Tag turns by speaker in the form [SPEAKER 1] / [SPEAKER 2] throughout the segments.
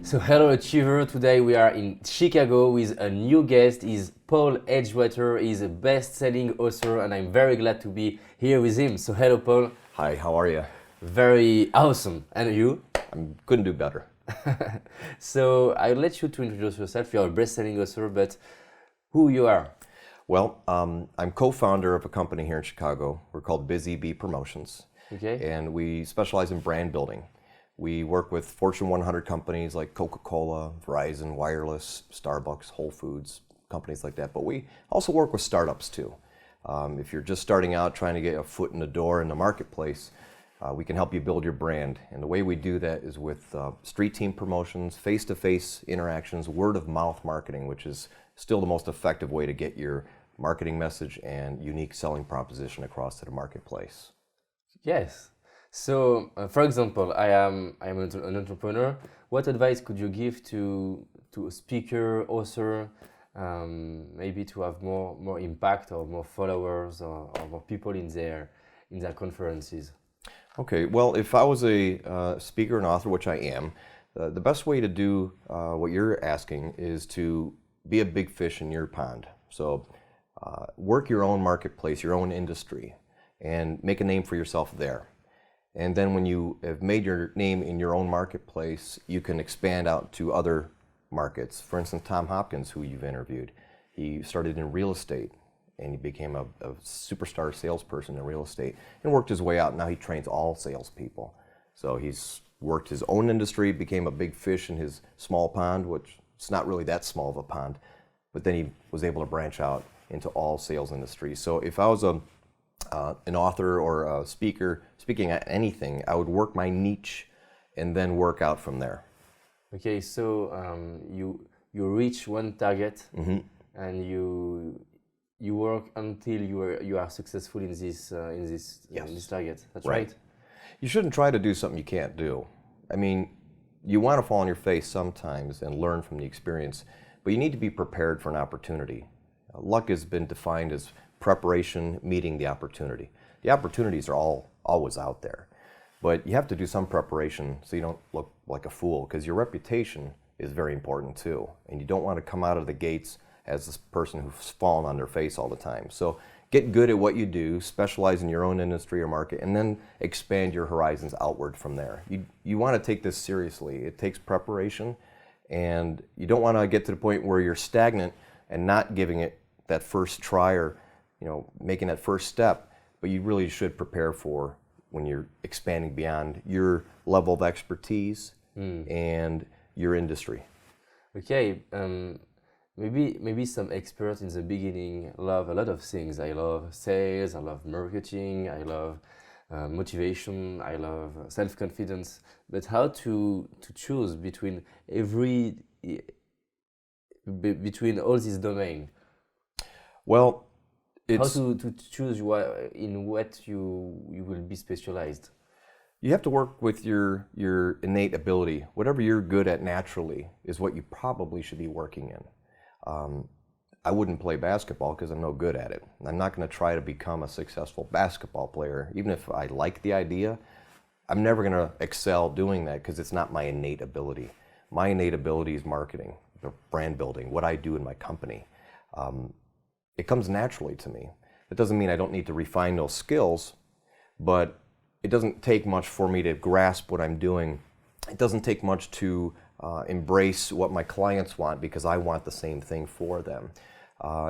[SPEAKER 1] So hello Achiever, today we are in Chicago with a new guest. He's Paul Edgewater. He's a best-selling author and I'm very glad to be here with him. So hello Paul.
[SPEAKER 2] Hi, how are you?
[SPEAKER 1] Very awesome. And you?
[SPEAKER 2] Couldn't do better.
[SPEAKER 1] So I'll let you to introduce yourself. You're a best-selling author, but who you are?
[SPEAKER 2] Well, I'm co-founder of a company here in Chicago. We're called Busy Bee Promotions.
[SPEAKER 1] Okay.
[SPEAKER 2] And we specialize in brand building. We work with Fortune 100 companies like Coca-Cola, Verizon, Wireless, Starbucks, Whole Foods, companies like that. But we also work with startups too. If you're just starting out trying to get a foot in the door in the marketplace, we can help you build your brand. And the way we do that is with street team promotions, face-to-face interactions, word-of-mouth marketing, which is still the most effective way to get your marketing message and unique selling proposition across to the marketplace.
[SPEAKER 1] Yes. So, for example, I'm an entrepreneur. What advice could you give to a speaker, author, maybe to have more impact or more followers or more people in their conferences?
[SPEAKER 2] Okay, well, if I was a speaker and author, which I am, the best way to do what you're asking is to be a big fish in your pond. So work your own marketplace, your own industry, and make a name for yourself there. And then when you have made your name in your own marketplace, you can expand out to other markets. For instance, Tom Hopkins, who you've interviewed, he started in real estate and he became a superstar salesperson in real estate and worked his way out. Now he trains all salespeople. So he's worked his own industry, became a big fish in his small pond, which it's not really that small of a pond, but then he was able to branch out into all sales industries. So if I was an author or a speaker speaking at anything, I would work my niche and then work out from there.
[SPEAKER 1] Okay, so you reach one target and you work until you are successful in this target. That's right.
[SPEAKER 2] You shouldn't try to do something you can't do. I mean, you want to fall on your face sometimes and learn from the experience, but you need to be prepared for an opportunity. Luck has been defined as preparation meeting the opportunity. The opportunities are always out there, but you have to do some preparation so you don't look like a fool, because your reputation is very important too, and you don't want to come out of the gates as this person who's fallen on their face all the time. So get good at what you do, specialize in your own industry or market, and then expand your horizons outward from there. You want to take this seriously. It takes preparation, and you don't want to get to the point where you're stagnant and not giving it that first try or making that first step, but you really should prepare for when you're expanding beyond your level of expertise and your industry.
[SPEAKER 1] Okay, maybe some experts in the beginning love a lot of things. I love sales, I love marketing, I love motivation, I love self-confidence. But how to choose between between all these domains?
[SPEAKER 2] Well,
[SPEAKER 1] how to choose in what you will be specialized?
[SPEAKER 2] You have to work with your innate ability. Whatever you're good at naturally is what you probably should be working in. I wouldn't play basketball because I'm no good at it. I'm not going to try to become a successful basketball player. Even if I like the idea, I'm never going to excel doing that because it's not my innate ability. My innate ability is marketing, brand building, what I do in my company. It comes naturally to me. It doesn't mean I don't need to refine those skills, but it doesn't take much for me to grasp what I'm doing. It doesn't take much to embrace what my clients want because I want the same thing for them.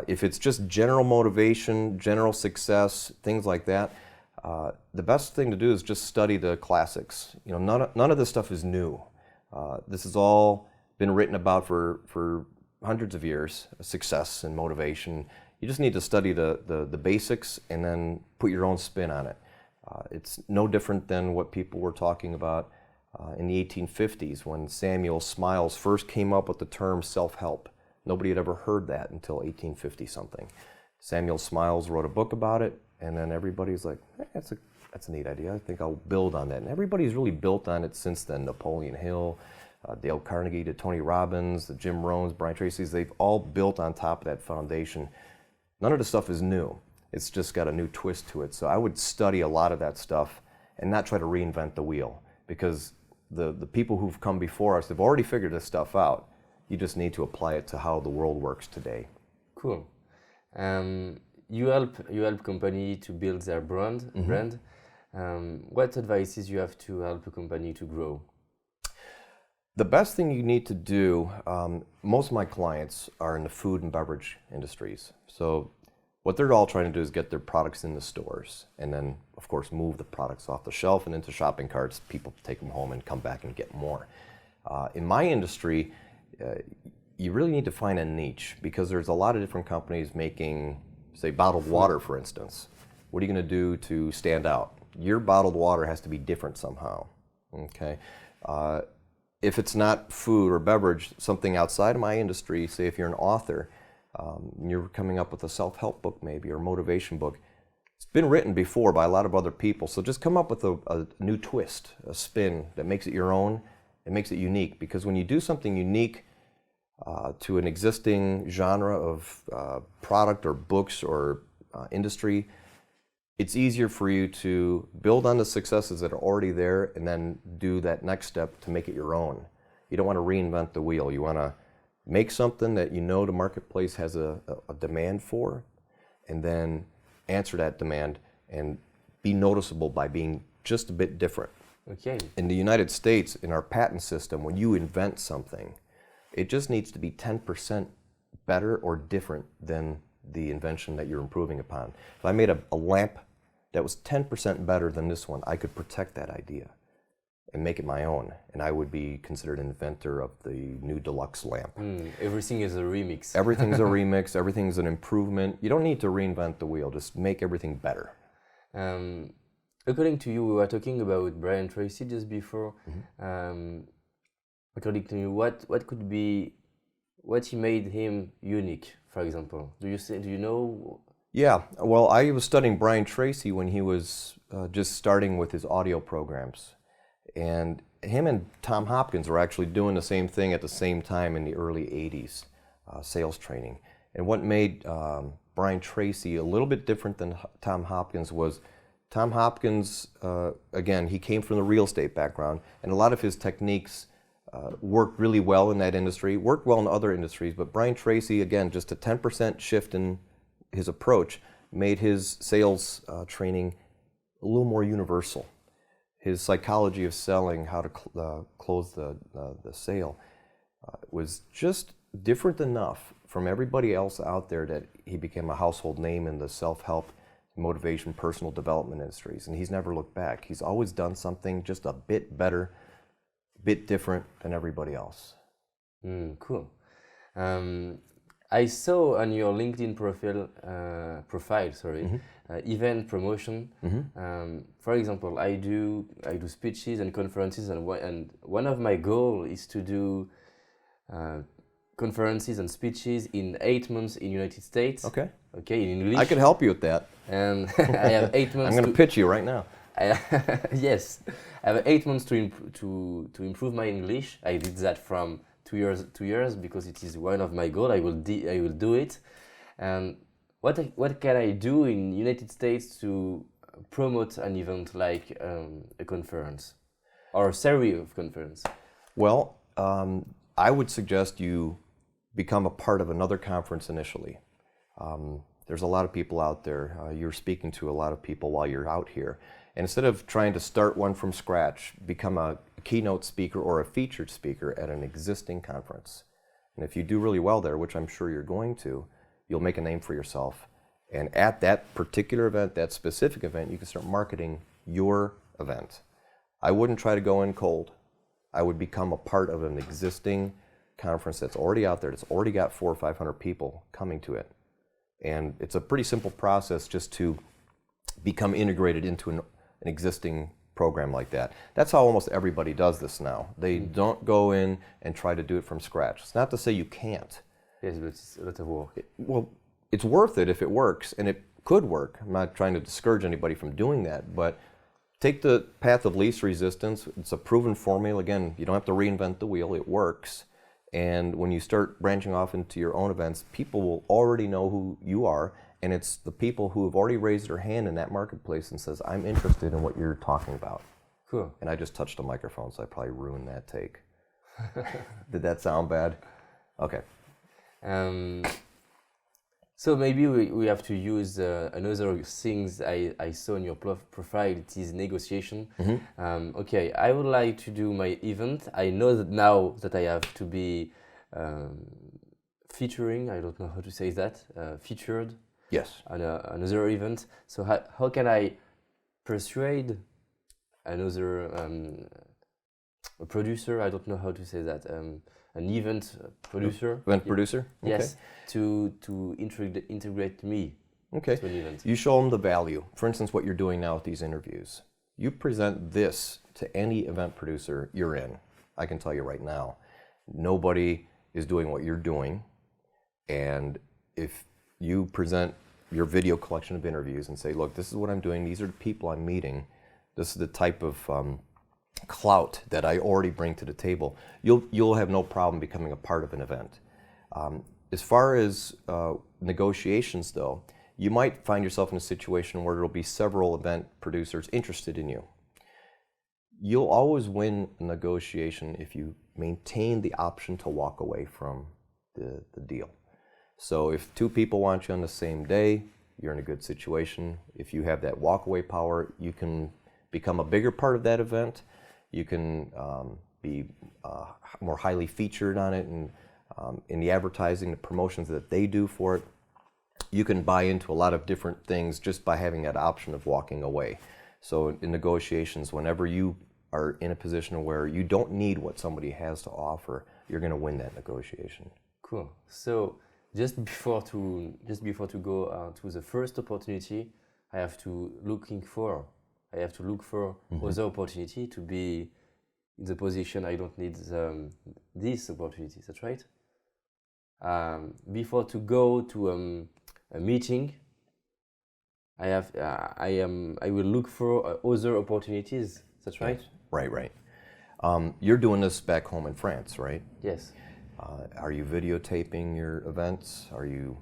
[SPEAKER 2] If it's just general motivation, general success, things like that, the best thing to do is just study the classics. None of this stuff is new. This has all been written about for hundreds of years, success and motivation. You just need to study the basics and then put your own spin on it. It's no different than what people were talking about in the 1850s when Samuel Smiles first came up with the term self-help. Nobody had ever heard that until 1850 something. Samuel Smiles wrote a book about it, and then everybody's like, hey, that's a neat idea. I think I'll build on that. And everybody's really built on it since then. Napoleon Hill, Dale Carnegie, to Tony Robbins, the Jim Rohns, Brian Tracy's, they've all built on top of that foundation. None of the stuff is new. It's just got a new twist to it. So I would study a lot of that stuff and not try to reinvent the wheel, because the people who've come before us, they've already figured this stuff out. You just need to apply it to how the world works today.
[SPEAKER 1] Cool. You help company to build their brand. What advices you have to help a company to grow?
[SPEAKER 2] The best thing you need to do, most of my clients are in the food and beverage industries. So what they're all trying to do is get their products in the stores and then, of course, move the products off the shelf and into shopping carts. People take them home and come back and get more. In my industry, you really need to find a niche because there's a lot of different companies making, say, bottled water, for instance. What are you going to do to stand out? Your bottled water has to be different somehow, okay? If it's not food or beverage, something outside of my industry, say if you're an author, you're coming up with a self-help book maybe or motivation book. It's been written before by a lot of other people, so just come up with a new twist, a spin that makes it your own. It makes it unique because when you do something unique to an existing genre of product or books or industry, it's easier for you to build on the successes that are already there and then do that next step to make it your own. You don't want to reinvent the wheel. You want to make something that you know the marketplace has a demand for and then answer that demand and be noticeable by being just a bit different.
[SPEAKER 1] Okay.
[SPEAKER 2] In the United States, in our patent system, when you invent something, it just needs to be 10% better or different than the invention that you're improving upon. If I made a lamp that was 10% better than this one, I could protect that idea and make it my own, and I would be considered an inventor of the new deluxe lamp.
[SPEAKER 1] Everything is a remix.
[SPEAKER 2] Everything's a remix, everything's an improvement. You don't need to reinvent the wheel, just make everything better.
[SPEAKER 1] According to you, we were talking about Brian Tracy just before. According to you, what could be, what he made him unique, for example? Do you know?
[SPEAKER 2] Yeah, well, I was studying Brian Tracy when he was just starting with his audio programs. And him and Tom Hopkins were actually doing the same thing at the same time in the early 80s, sales training. And what made Brian Tracy a little bit different than Tom Hopkins was Tom Hopkins, again, he came from the real estate background, and a lot of his techniques worked really well in that industry, worked well in other industries, but Brian Tracy, again, just a 10% shift in his approach made his sales training a little more universal. His psychology of selling, how to close the sale, was just different enough from everybody else out there that he became a household name in the self-help, motivation, personal development industries. And he's never looked back. He's always done something just a bit better, a bit different than everybody else.
[SPEAKER 1] Cool. I saw on your LinkedIn profile, event promotion. For example, I do speeches and conferences, and one of my goals is to do conferences and speeches in 8 months in United States.
[SPEAKER 2] Okay.
[SPEAKER 1] Okay, in English.
[SPEAKER 2] I could help you with that.
[SPEAKER 1] And I have 8 months.
[SPEAKER 2] I'm going to pitch you right now.
[SPEAKER 1] Yes, I have 8 months to improve my English. I did that from 2 years because it is one of my goals. I will do it. And what can I do in United States to promote an event like a conference or a series of conference?
[SPEAKER 2] Well, I would suggest you become a part of another conference initially. There's a lot of people out there. You're speaking to a lot of people while you're out here. And instead of trying to start one from scratch, become a keynote speaker or a featured speaker at an existing conference. And if you do really well there, which I'm sure you're going to, you'll make a name for yourself. And at that particular event, that specific event, you can start marketing your event. I wouldn't try to go in cold. I would become a part of an existing conference that's already out there, that's already got 400 or 500 people coming to it. And it's a pretty simple process just to become integrated into an existing program like that. That's how almost everybody does this now. They don't go in and try to do it from scratch. It's not to say you can't.
[SPEAKER 1] Yes, but it's a lot of work.
[SPEAKER 2] Well, it's worth it if it works, and it could work. I'm not trying to discourage anybody from doing that, but take the path of least resistance. It's a proven formula. Again, you don't have to reinvent the wheel. It works. And when you start branching off into your own events, people will already know who you are, and it's the people who have already raised their hand in that marketplace and says, I'm interested in what you're talking about.
[SPEAKER 1] Cool.
[SPEAKER 2] And I just touched a microphone, so I probably ruined that take. Did that sound bad? Okay.
[SPEAKER 1] So maybe we have to use another things I saw in your profile. It is negotiation. Okay, I would like to do my event. I know that now that I have to be featuring. I don't know how to say that. Featured.
[SPEAKER 2] Yes.
[SPEAKER 1] On another event. So how can I persuade another a producer? I don't know how to say that. An event producer.
[SPEAKER 2] Event producer? Okay.
[SPEAKER 1] Yes, to integrate me
[SPEAKER 2] to
[SPEAKER 1] an event.
[SPEAKER 2] You show them the value. For instance, what you're doing now with these interviews. You present this to any event producer you're in. I can tell you right now, nobody is doing what you're doing. And if you present your video collection of interviews and say, look, this is what I'm doing, these are the people I'm meeting, this is the type of clout that I already bring to the table, you'll have no problem becoming a part of an event. As far as negotiations though, you might find yourself in a situation where there'll be several event producers interested in you. You'll always win a negotiation if you maintain the option to walk away from the deal. So if two people want you on the same day, you're in a good situation. If you have that walkaway power, you can become a bigger part of that event. You can be more highly featured on it, and in the advertising, the promotions that they do for it. You can buy into a lot of different things just by having that option of walking away. So in negotiations, whenever you are in a position where you don't need what somebody has to offer, you're going to win that negotiation.
[SPEAKER 1] Cool. So just before to go to the first opportunity, I have to look for other opportunity to be in the position I don't need this opportunity. That's right. Before to go to a meeting, I will look for other opportunities. That's right.
[SPEAKER 2] Right. You're doing this back home in France, right?
[SPEAKER 1] Yes.
[SPEAKER 2] Are you videotaping your events? Are you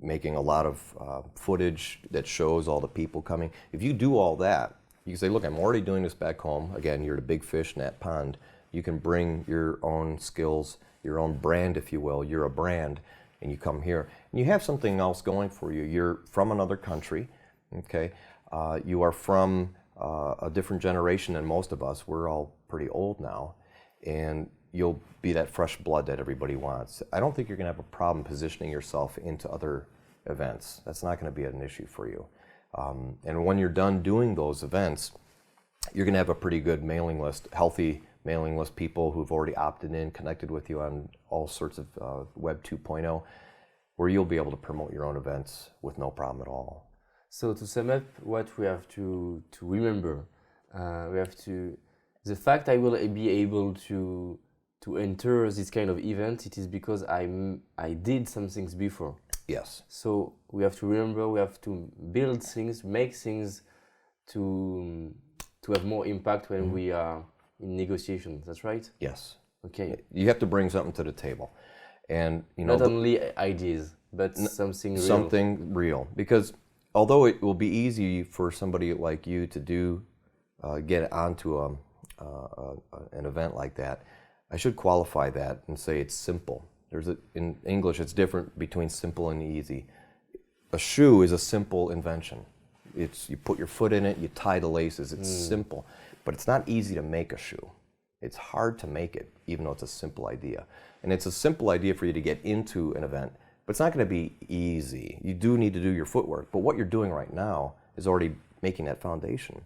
[SPEAKER 2] making a lot of footage that shows all the people coming? If you do all that, you can say, look, I'm already doing this back home. Again, you're the big fish in that pond. You can bring your own skills, your own brand, if you will. You're a brand, and you come here. And you have something else going for you. You're from another country, okay? You are from a different generation than most of us. We're all pretty old now. And you'll be that fresh blood that everybody wants. I don't think you're going to have a problem positioning yourself into other events. That's not going to be an issue for you. And when you're done doing those events, you're going to have a pretty good mailing list, healthy mailing list, people who've already opted in, connected with you on all sorts of Web 2.0, where you'll be able to promote your own events with no problem at all.
[SPEAKER 1] So to sum up, what we have to remember, the fact I will be able to enter this kind of event, it is because I did some things before.
[SPEAKER 2] Yes.
[SPEAKER 1] So we have to remember, we have to build things, make things to have more impact when we are in negotiations. That's right?
[SPEAKER 2] Yes.
[SPEAKER 1] Okay.
[SPEAKER 2] You have to bring something to the table. And
[SPEAKER 1] not only ideas, but something real.
[SPEAKER 2] Because although it will be easy for somebody like you to get onto an event like that, I should qualify that and say it's simple. In English, it's different between simple and easy. A shoe is a simple invention. You put your foot in it, you tie the laces, it's simple. But it's not easy to make a shoe. It's hard to make it, even though it's a simple idea. And it's a simple idea for you to get into an event, but it's not going to be easy. You do need to do your footwork, but what you're doing right now is already making that foundation.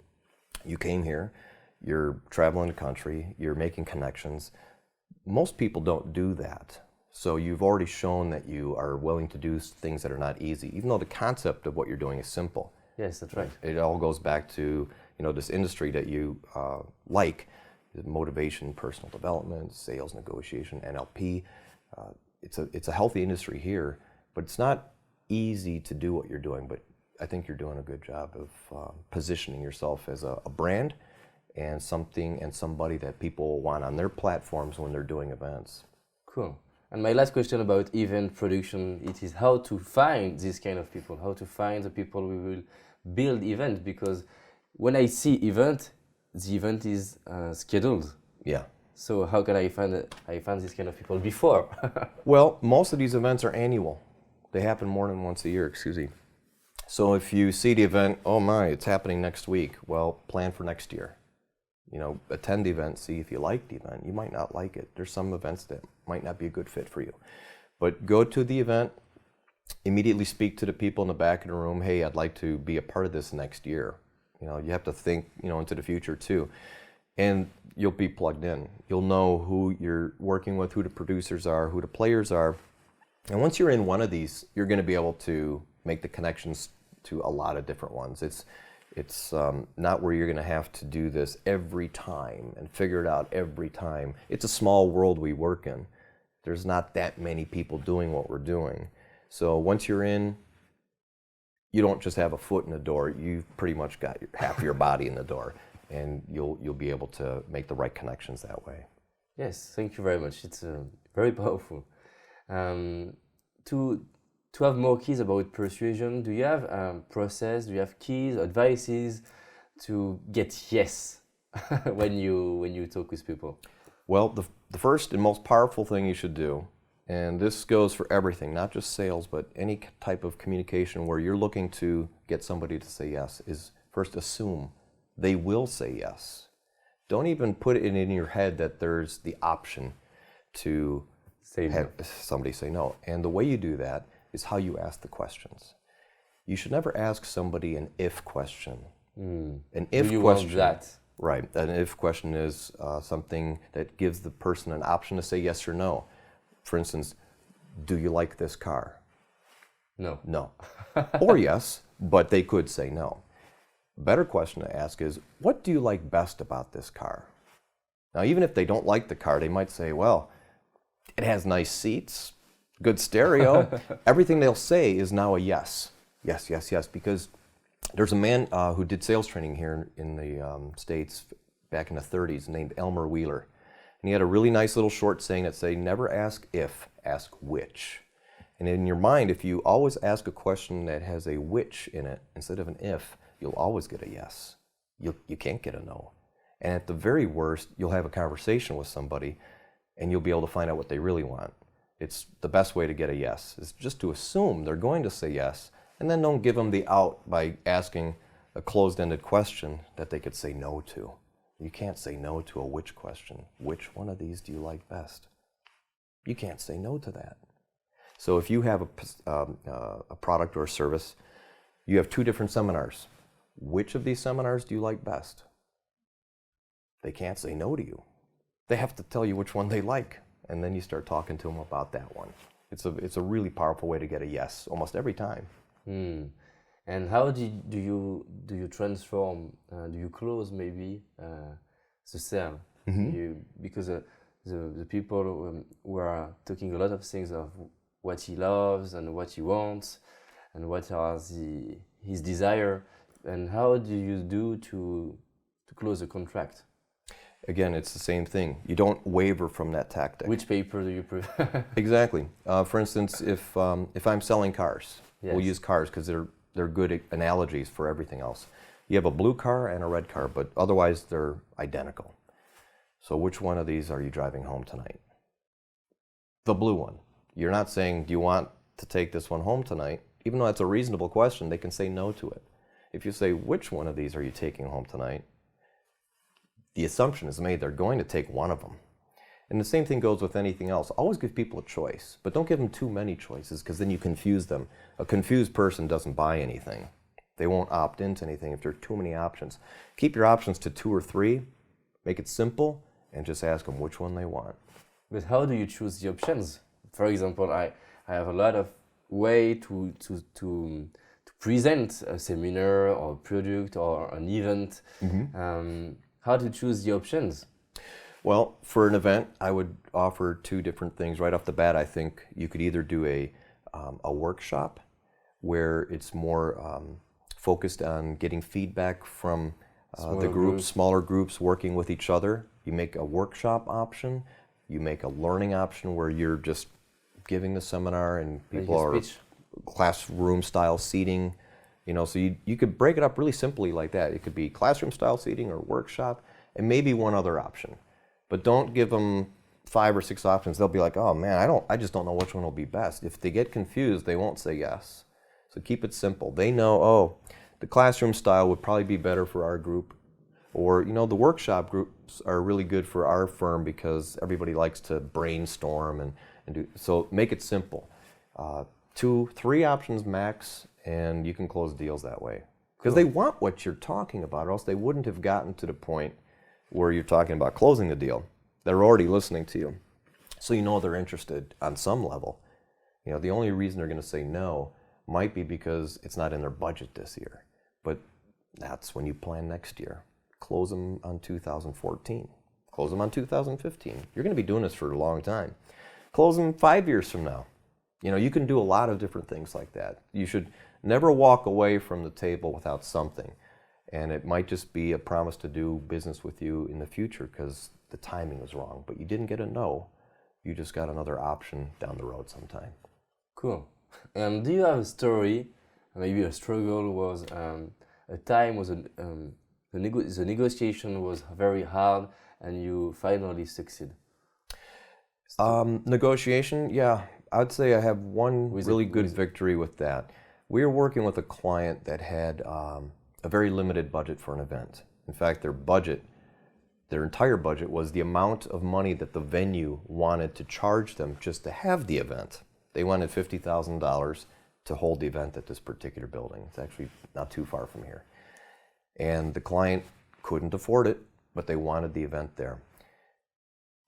[SPEAKER 2] You came here, you're traveling the country, you're making connections. Most people don't do that. So you've already shown that you are willing to do things that are not easy, even though the concept of what you're doing is simple.
[SPEAKER 1] Yes, that's right.
[SPEAKER 2] It all goes back to this industry that you like, motivation, personal development, sales negotiation, NLP. It's a healthy industry here, but it's not easy to do what you're doing. But I think you're doing a good job of positioning yourself as a brand and somebody that people want on their platforms when they're doing events.
[SPEAKER 1] Cool. And my last question about event production, it is how to find these kind of people, how to find the people we will build event, because when I see event, the event is scheduled.
[SPEAKER 2] Yeah.
[SPEAKER 1] So how can I find this kind of people before?
[SPEAKER 2] Well, most of these events are annual. They happen more than once a year, excuse me. So if you see the event, oh my, it's happening next week, well, plan for next year. You know, attend the event, see if you like the event. You might not like it. There's some events that might not be a good fit for you. But go to the event, immediately speak to the people in the back of the room, hey, I'd like to be a part of this next year. You know, you have to think, you know, into the future too. And you'll be plugged in. You'll know who you're working with, who the producers are, who the players are. And once you're in one of these, you're going to be able to make the connections to a lot of different ones. It's not where you're going to have to do this every time and figure it out every time. It's a small world we work in. There's not that many people doing what we're doing. So once you're in, you don't just have a foot in the door. You've pretty much got half of your body in the door, and you'll be able to make the right connections that way.
[SPEAKER 1] Yes, thank you very much. It's very powerful. To have more keys about persuasion, do you have a process? Do you have keys, advices to get yes when you talk with people?
[SPEAKER 2] Well, the first and most powerful thing you should do, and this goes for everything, not just sales, but any type of communication where you're looking to get somebody to say yes, is first assume they will say yes. Don't even put it in your head that there's the option to have somebody say no. And the way you do that is how you ask the questions. You should never ask somebody an if question. An if
[SPEAKER 1] do you
[SPEAKER 2] question.
[SPEAKER 1] Want that?
[SPEAKER 2] Right. An if question is something that gives the person an option to say yes or no. For instance, do you like this car?
[SPEAKER 1] No.
[SPEAKER 2] No. Or yes, but they could say no. A better question to ask is, what do you like best about this car? Now, even if they don't like the car, they might say, well, it has nice seats, good stereo. Everything they'll say is now a yes. Yes, yes, yes, because there's a man who did sales training here in the States back in the 30s named Elmer Wheeler. And he had a really nice little short saying that say, never ask if, ask which. And in your mind, if you always ask a question that has a which in it instead of an if, you'll always get a yes. You can't get a no. And at the very worst, you'll have a conversation with somebody and you'll be able to find out what they really want. It's the best way to get a yes, is just to assume they're going to say yes, and then don't give them the out by asking a closed-ended question that they could say no to. You can't say no to a which question. Which one of these do you like best? You can't say no to that. So if you have a product or a service, you have two different seminars. Which of these seminars do you like best? They can't say no to you. They have to tell you which one they like, and then you start talking to them about that one. It's a really powerful way to get a yes almost every time.
[SPEAKER 1] And how do you transform? Do you close maybe the sale? Because the people who are talking a lot of things of what he loves and what he wants and what are his desire, and how do you do to close a contract?
[SPEAKER 2] Again, it's the same thing. You don't waver from that tactic.
[SPEAKER 1] Which paper do you prefer?
[SPEAKER 2] Exactly. For instance, if I'm selling cars,
[SPEAKER 1] yes.
[SPEAKER 2] We'll use cars because they're good analogies for everything else. You have a blue car and a red car, but otherwise they're identical. So which one of these are you driving home tonight? The blue one. You're not saying, do you want to take this one home tonight? Even though that's a reasonable question, they can say no to it. If you say, which one of these are you taking home tonight? The assumption is made they're going to take one of them. And the same thing goes with anything else. Always give people a choice, but don't give them too many choices because then you confuse them. A confused person doesn't buy anything. They won't opt into anything if there are too many options. Keep your options to 2 or 3, make it simple, and just ask them which one they want.
[SPEAKER 1] But how do you choose the options? For example, I have a lot of way to present a seminar or a product or an event. How to choose the options?
[SPEAKER 2] Well, for an event, I would offer 2 different things. Right off the bat, I think you could either do a workshop where it's more focused on getting feedback from the groups, smaller groups working with each other. You make a workshop option. You make a learning option where you're just giving the seminar and people are classroom style seating. You know, so you could break it up really simply like that. It could be classroom style seating or workshop. and maybe one other option. But don't give them 5 or 6 options. They'll be like, oh man, I just don't know which one will be best. If they get confused, they won't say yes. So keep it simple. They know, oh, the classroom style would probably be better for our group. Or, you know, the workshop groups are really good for our firm because everybody likes to brainstorm and do, so make it simple. 2, 3 options max, and you can close deals that way. Because they want what you're talking about, or else they wouldn't have gotten to the point where you're talking about closing the deal. They're already listening to you. So you know they're interested on some level. You know, the only reason they're going to say no might be because it's not in their budget this year. But that's when you plan next year. Close them on 2014. Close them on 2015. You're going to be doing this for a long time. Close them 5 years from now. You know, you can do a lot of different things like that. You should never walk away from the table without something. And it might just be a promise to do business with you in the future because the timing was wrong. But you didn't get a no. You just got another option down the road sometime.
[SPEAKER 1] Cool. Do you have a story, maybe a struggle was a time was the negotiation was very hard and you finally succeed?
[SPEAKER 2] Negotiation, yeah. I'd say I have one really good victory with that. We were working with a client that had a very limited budget for an event. In fact, their entire budget was the amount of money that the venue wanted to charge them just to have the event. They wanted $50,000 to hold the event at this particular building. It's actually not too far from here. And the client couldn't afford it, but they wanted the event there.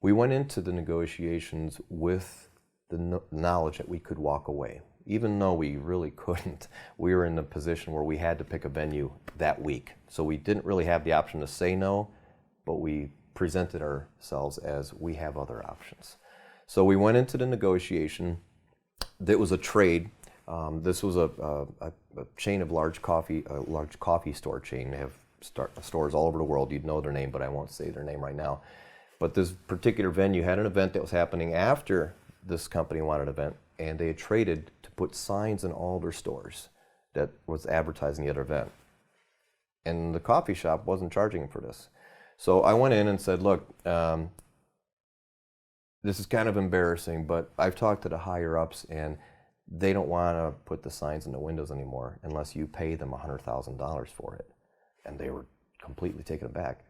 [SPEAKER 2] We went into the negotiations with the knowledge that we could walk away. Even though we really couldn't, we were in a position where we had to pick a venue that week. So we didn't really have the option to say no, but we presented ourselves as we have other options. So we went into the negotiation. That was a trade. This was a chain of large coffee store chain. They have stores all over the world. You'd know their name, but I won't say their name right now. But this particular venue had an event that was happening after this company wanted an event, and they had traded to put signs in all their stores that was advertising the other event. And the coffee shop wasn't charging for this. So I went in and said, look, this is kind of embarrassing, but I've talked to the higher ups and they don't want to put the signs in the windows anymore unless you pay them $100,000 for it. And they were completely taken aback.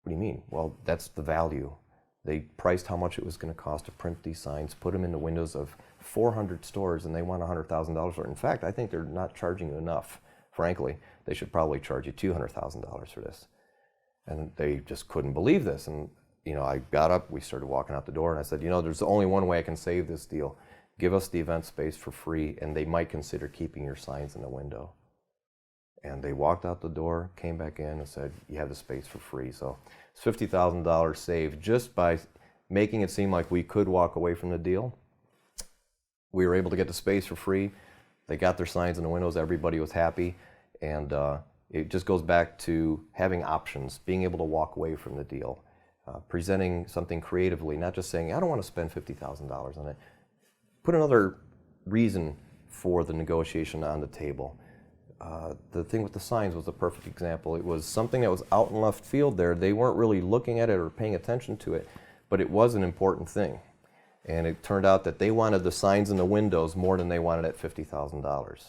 [SPEAKER 2] What do you mean? Well, that's the value. They priced how much it was going to cost to print these signs, put them in the windows of 400 stores, and they want $100,000 for it. In fact, I think they're not charging you enough. Frankly, they should probably charge you $200,000 for this. And they just couldn't believe this. And you know, I got up, we started walking out the door, and I said, you know, there's only one way I can save this deal. Give us the event space for free, and they might consider keeping your signs in the window. And they walked out the door, came back in, and said, you have the space for free. So it's $50,000 saved just by making it seem like we could walk away from the deal. We were able to get the space for free. They got their signs in the windows. Everybody was happy. And it just goes back to having options, being able to walk away from the deal. Presenting something creatively, not just saying, I don't want to spend $50,000 on it. Put another reason for the negotiation on the table. The thing with the signs was a perfect example. It was something that was out in left field there. They weren't really looking at it or paying attention to it, but it was an important thing. And it turned out that they wanted the signs in the windows more than they wanted at $50,000.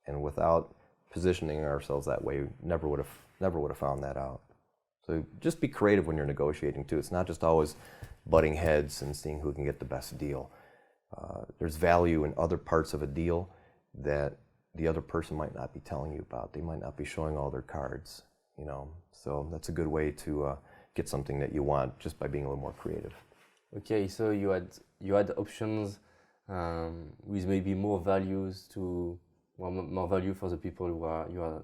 [SPEAKER 2] And without positioning ourselves that way, never would have found that out. So just be creative when you're negotiating too. It's not just always butting heads and seeing who can get the best deal. There's value in other parts of a deal that the other person might not be telling you about. They might not be showing all their cards, you know. So that's a good way to get something that you want just by being a little more creative.
[SPEAKER 1] Okay, so you had options with maybe more values more value for the people you are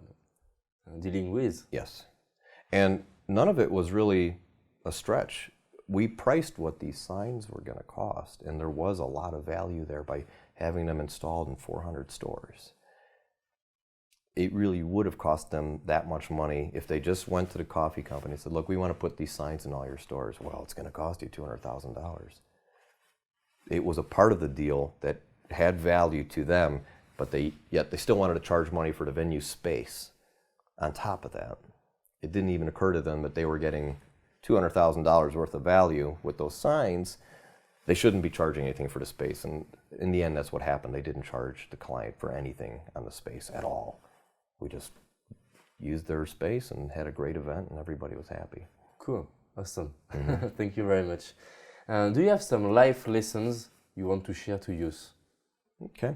[SPEAKER 1] dealing with.
[SPEAKER 2] Yes, and none of it was really a stretch. We priced what these signs were going to cost, and there was a lot of value there by having them installed in 400 stores. It really would have cost them that much money if they just went to the coffee company and said, look, we want to put these signs in all your stores. Well, it's going to cost you $200,000. It was a part of the deal that had value to them, but yet they still wanted to charge money for the venue space. On top of that, it didn't even occur to them that they were getting $200,000 worth of value with those signs, they shouldn't be charging anything for the space. And in the end, that's what happened. They didn't charge the client for anything on the space at all. We just used their space and had a great event, and everybody was happy.
[SPEAKER 1] Cool. Awesome. Thank you very much. Do you have some life lessons you want to share to youth?
[SPEAKER 2] Okay.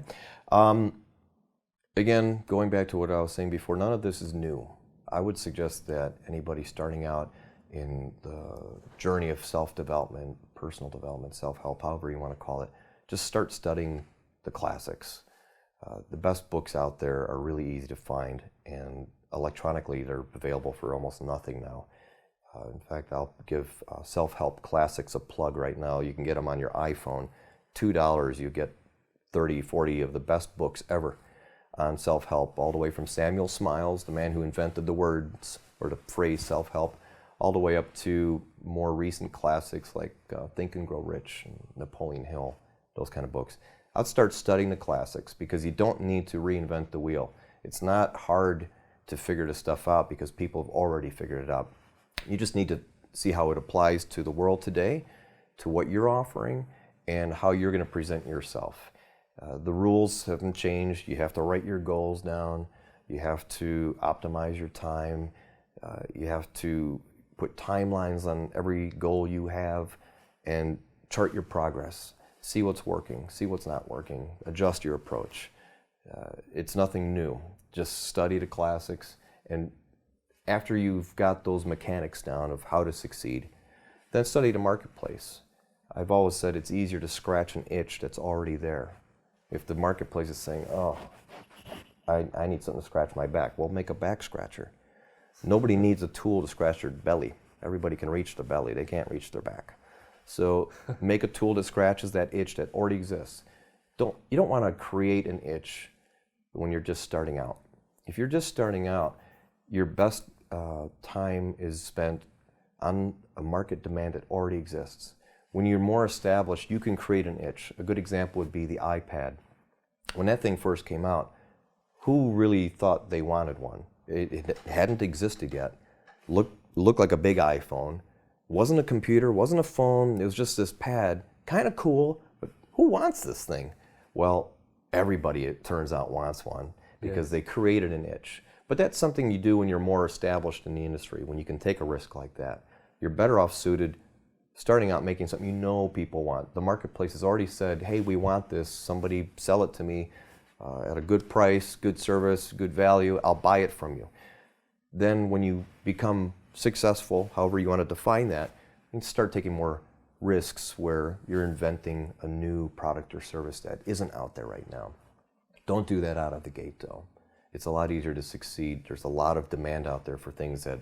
[SPEAKER 2] Again, going back to what I was saying before, none of this is new. I would suggest that anybody starting out in the journey of self-development, personal development, self-help, however you want to call it, just start studying the classics. The best books out there are really easy to find, and electronically they're available for almost nothing now. In fact, I'll give Self-Help Classics a plug right now. You can get them on your iPhone. $2, you get 30, 40 of the best books ever on self-help, all the way from Samuel Smiles, the man who invented the words or the phrase self-help, all the way up to more recent classics like Think and Grow Rich and Napoleon Hill, those kind of books. I'd start studying the classics because you don't need to reinvent the wheel. It's not hard to figure this stuff out because people have already figured it out. You just need to see how it applies to the world today, to what you're offering, and how you're going to present yourself. The rules haven't changed. You have to write your goals down. You have to optimize your time. You have to put timelines on every goal you have and chart your progress. See what's working, see what's not working, adjust your approach. It's nothing new. Just study the classics, and after you've got those mechanics down of how to succeed, then study the marketplace. I've always said it's easier to scratch an itch that's already there. If the marketplace is saying, oh, I need something to scratch my back, well, make a back scratcher. Nobody needs a tool to scratch their belly. Everybody can reach the belly, they can't reach their back. So make a tool that scratches that itch that already exists. You don't want to create an itch when you're just starting out. If you're just starting out, your best time is spent on a market demand that already exists. When you're more established, you can create an itch. A good example would be the iPad. When that thing first came out, who really thought they wanted one? It hadn't existed yet. Looked like a big iPhone. Wasn't a computer, wasn't a phone, it was just this pad. Kind of cool, but who wants this thing? Well, everybody, it turns out, wants one because they created an itch. But that's something you do when you're more established in the industry, when you can take a risk like that. You're better off suited starting out making something you know people want. The marketplace has already said, hey, we want this, somebody sell it to me at a good price, good service, good value, I'll buy it from you. Then when you become successful, however you want to define that, you can start taking more risks where you're inventing a new product or service that isn't out there right now. Don't do that out of the gate though. It's a lot easier to succeed. There's a lot of demand out there for things that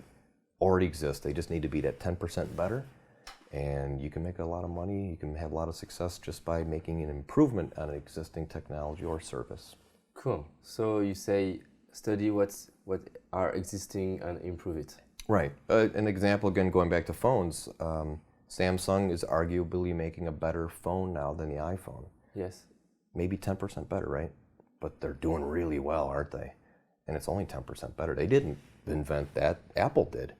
[SPEAKER 2] already exist. They just need to be that 10% better, and you can make a lot of money. You can have a lot of success just by making an improvement on an existing technology or service.
[SPEAKER 1] Cool. So you say study what are existing and improve it.
[SPEAKER 2] Right. An example, again, going back to phones, Samsung is arguably making a better phone now than the iPhone.
[SPEAKER 1] Yes.
[SPEAKER 2] Maybe 10% better, right? But they're doing really well, aren't they? And it's only 10% better. They didn't invent that. Apple did.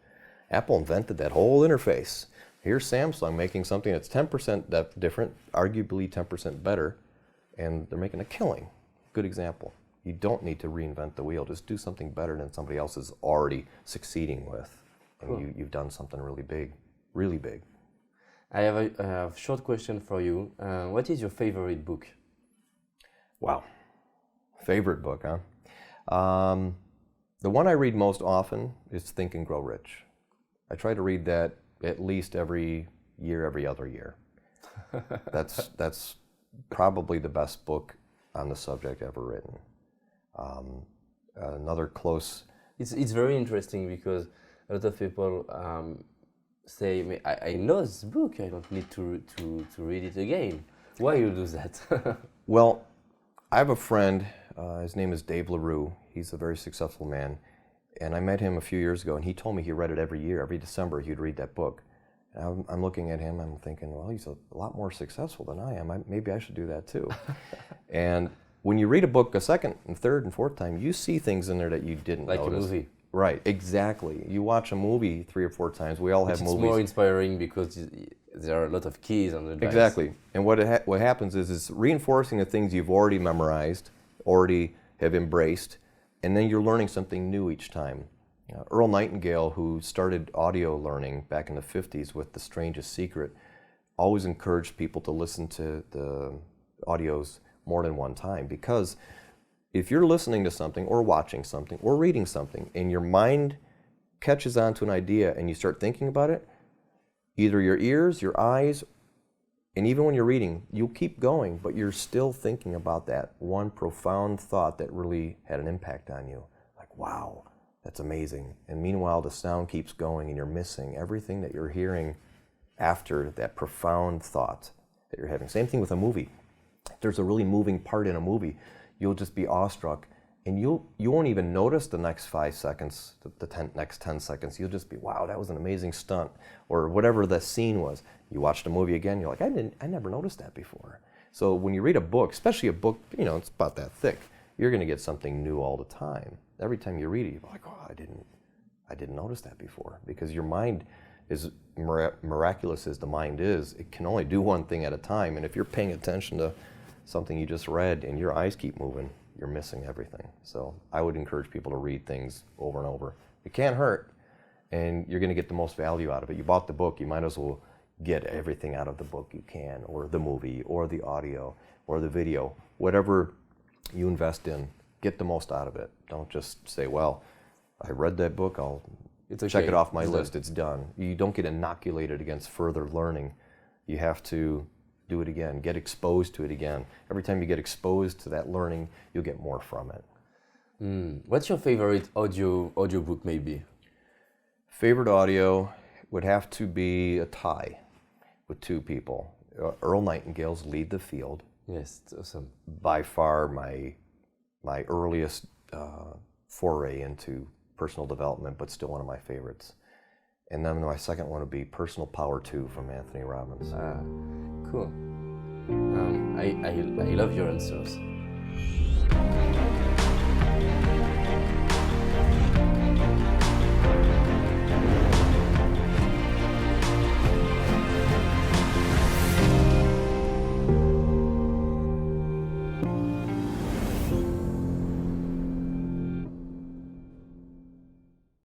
[SPEAKER 2] Apple invented that whole interface. Here's Samsung making something that's 10% different, arguably 10% better, and they're making a killing. Good example. You don't need to reinvent the wheel. Just do something better than somebody else is already succeeding with. And
[SPEAKER 1] Cool.
[SPEAKER 2] you've done something really big, really big.
[SPEAKER 1] I have a short question for you. What is your favorite book?
[SPEAKER 2] Wow. Favorite book, huh? The one I read most often is Think and Grow Rich. I try to read that at least every year, every other year. That's probably the best book on the subject ever written. Another close...
[SPEAKER 1] It's very interesting because a lot of people say, I know this book, I don't need to read it again. Why you do that?
[SPEAKER 2] Well, I have a friend, his name is Dave Laroche. He's a very successful man. And I met him a few years ago, and he told me he read it every year. Every December, he'd read that book. And I'm looking at him, I'm thinking, well, he's a lot more successful than I am. Maybe I should do that too. And when you read a book a second and third and fourth time, you see things in there that you didn't
[SPEAKER 1] like
[SPEAKER 2] notice.
[SPEAKER 1] a movie.
[SPEAKER 2] Right, exactly. You watch a movie 3 or 4 times. We all have
[SPEAKER 1] It's
[SPEAKER 2] movies.
[SPEAKER 1] more inspiring because there are a lot of keys on the device.
[SPEAKER 2] Exactly. And what happens is reinforcing the things you've already memorized, already have embraced, and then you're learning something new each time. Earl Nightingale, who started audio learning back in the 50s with The Strangest Secret, always encouraged people to listen to the audios more than one time, because if you're listening to something or watching something or reading something and your mind catches on to an idea and you start thinking about it, either your ears, your eyes, and even when you're reading, you'll keep going, but you're still thinking about that one profound thought that really had an impact on you. Like, wow, that's amazing. And meanwhile, the sound keeps going and you're missing everything that you're hearing after that profound thought that you're having. Same thing with a movie. If there's a really moving part in a movie, you'll just be awestruck, and you won't even notice the next 5 seconds, next 10 seconds. You'll just be, wow, that was an amazing stunt, or whatever the scene was. You watch the movie again, you're like, I never noticed that before. So when you read a book, especially a book, it's about that thick, you're going to get something new all the time. Every time you read it, you're like, oh, I didn't notice that before, because your mind is miraculous as the mind is. It can only do one thing at a time, and if you're paying attention to something you just read and your eyes keep moving, you're missing everything. So I would encourage people to read things over and over. It can't hurt, and you're going to get the most value out of it. You bought the book, you might as well get everything out of the book you can, or the movie, or the audio, or the video. Whatever you invest in, get the most out of it. Don't just say, well, I read that book, I'll check it off my list, it's done. You don't get inoculated against further learning. You have to do it again, get exposed to it again. Every time you get exposed to that learning, you'll get more from it.
[SPEAKER 1] What's your favorite audiobook maybe?
[SPEAKER 2] Favorite audio would have to be a tie with 2 people. Earl Nightingale's Lead the Field.
[SPEAKER 1] Yes, it's awesome.
[SPEAKER 2] By far my earliest foray into personal development, but still one of my favorites. And then my second one would be Personal Power 2 from Anthony Robbins.
[SPEAKER 1] Cool. I love your answers.